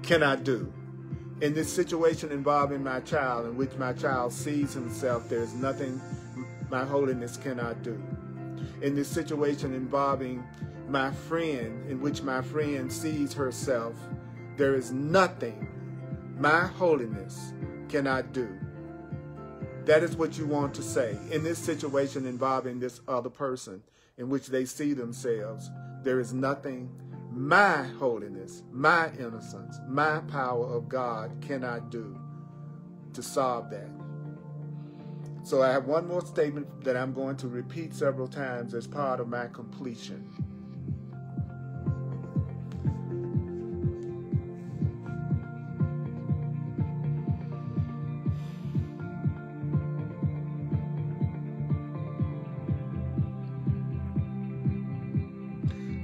cannot do. In this situation involving my child, in which my child sees himself, there is nothing my holiness cannot do. In this situation involving my friend, in which my friend sees herself, there is nothing my holiness cannot do. That is what you want to say. In this situation involving this other person, in which they see themselves, there is nothing my holiness, my innocence, my power of God cannot do to solve that. So I have one more statement that I'm going to repeat several times as part of my completion.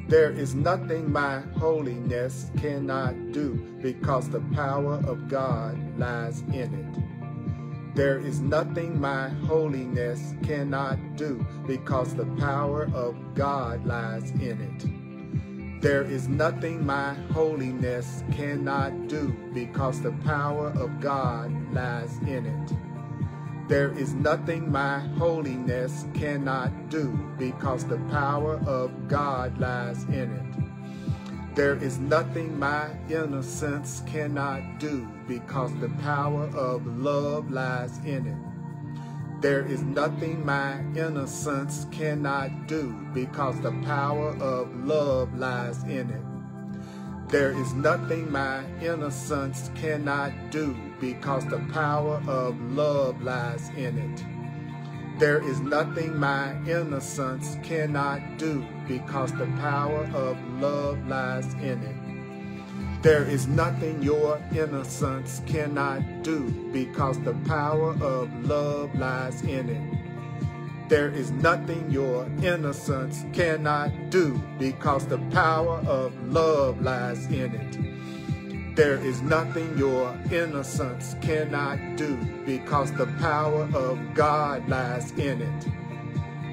There is nothing my holiness cannot do, because the power of God lies in it. There is nothing my holiness cannot do, because the power of God lies in it. There is nothing my holiness cannot do, because the power of God lies in it. There is nothing my holiness cannot do, because the power of God lies in it. There is nothing my innocence cannot do, because the power of love lies in it. There is nothing my innocence cannot do, because the power of love lies in it. There is nothing my innocence cannot do, because the power of love lies in it. There is nothing my innocence cannot do, because the power of love lies in it. There is nothing your innocence cannot do, because the power of love lies in it. There is nothing your innocence cannot do, because the power of love lies in it. There is nothing your innocence cannot do, because the power of God lies in it.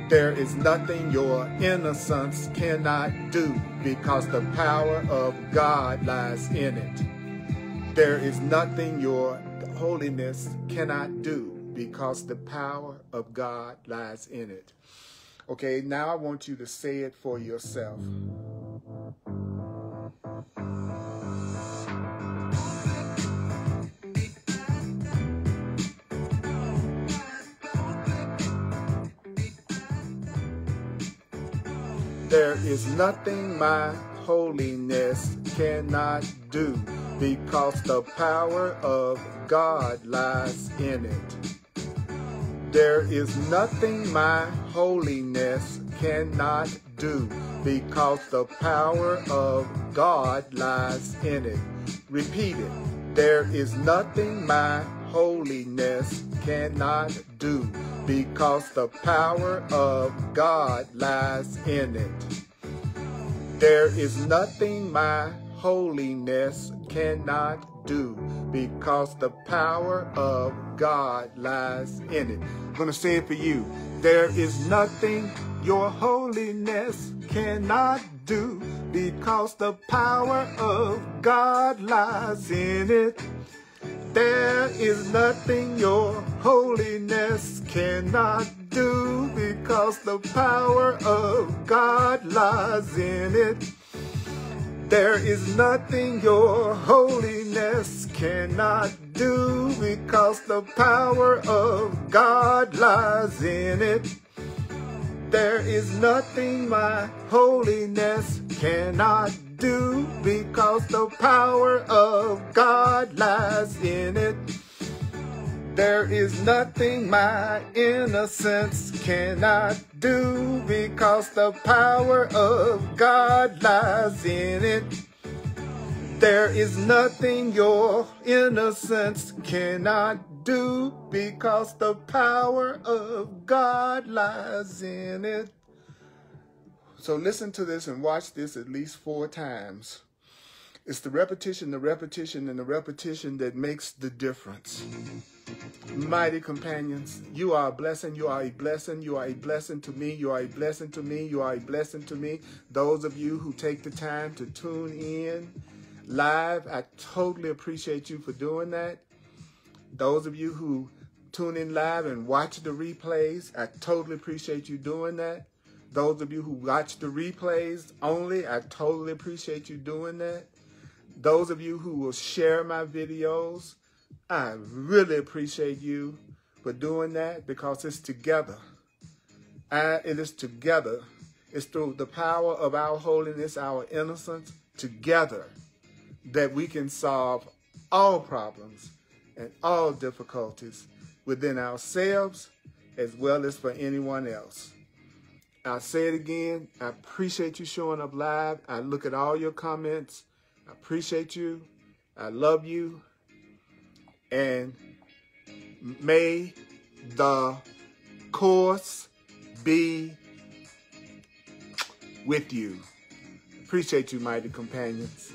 There is nothing your innocence cannot do, because the power of God lies in it. There is nothing your holiness cannot do, because the power of God lies in it. Okay, now I want you to say it for yourself. There is nothing my holiness cannot do, because the power of God lies in it. There is nothing my holiness cannot do, because the power of God lies in it. Repeat it. There is nothing my holiness cannot do, because the power of God lies in it. There is nothing my holiness cannot do, because the power of God lies in it. I'm going to say it for you. There is nothing your holiness cannot do, because the power of God lies in it. There is nothing your holiness cannot do, because the power of God lies in it. There is nothing your holiness cannot do, because the power of God lies in it. There is nothing my holiness cannot do, because the power of God lies in it. There is nothing my innocence cannot do, because the power of God lies in it. There is nothing your innocence cannot do, because the power of God lies in it. So listen to this and watch this at least 4 times. It's the repetition, and the repetition that makes the difference. Mighty companions, you are a blessing, you are a blessing, you are a blessing to me, you are a blessing to me, you are a blessing to me. Those of you who take the time to tune in live, I totally appreciate you for doing that. Those of you who tune in live and watch the replays, I totally appreciate you doing that. Those of you who watch the replays only, I totally appreciate you doing that. Those of you who will share my videos, I really appreciate you for doing that, because it's together. It is together It's through the power of our holiness, our innocence, together, that we can solve all problems and all difficulties within ourselves as well as for anyone else. I'll say it again. I appreciate you showing up live. I look at all your comments. I appreciate you. I love you. And may the course be with you. Appreciate you, mighty companions.